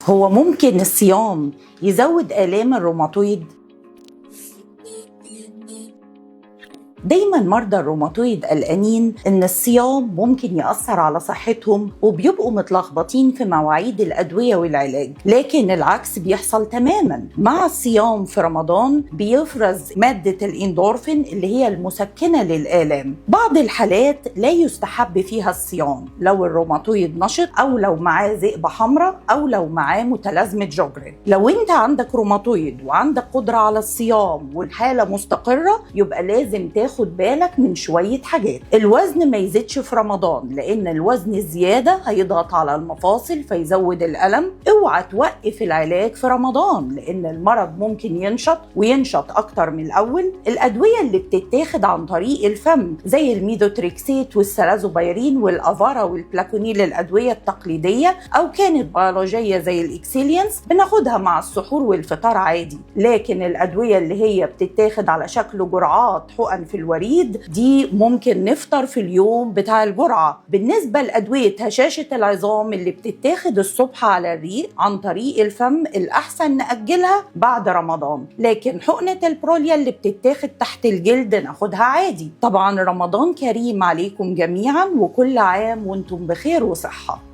هو ممكن الصيام يزود آلام الروماتويد؟ دايما مرضى الروماتويد قلقانين ان الصيام ممكن يأثر على صحتهم وبيبقوا متلخبطين في مواعيد الأدوية والعلاج، لكن العكس بيحصل تماما. مع الصيام في رمضان بيفرز مادة الإندورفين اللي هي المسكنة للآلام. بعض الحالات لا يستحب فيها الصيام لو الروماتويد نشط أو لو معاه ذئبة حمراء أو لو معاه متلازمة جوجرين. لو انت عندك روماتويد وعندك قدرة على الصيام والحالة مستقرة يبقى لازم تاخد بالك من شوية حاجات. الوزن ما يزيدش في رمضان لأن الوزن الزيادة هيضغط على المفاصل فيزود الألم. اوعى توقف العلاج في رمضان لأن المرض ممكن ينشط أكتر من الأول. الأدوية اللي بتتاخد عن طريق الفم زي الميدوتريكسيت والسلازوبيرين والأفارا والبلاكونيل، الأدوية التقليدية أو كانت بيولوجية زي الإكسيلينس بناخدها مع السحور والفطار عادي، لكن الأدوية اللي هي بتتاخد على شكل جرعات حقن في الوريد دي ممكن نفطر في اليوم بتاع الجرعة. بالنسبة لأدوية هشاشة العظام اللي بتتاخد الصبح على الريق عن طريق الفم الأحسن نأجلها بعد رمضان، لكن حقنة البروليا اللي بتتاخد تحت الجلد ناخدها عادي. طبعا رمضان كريم عليكم جميعا وكل عام وانتم بخير وصحة.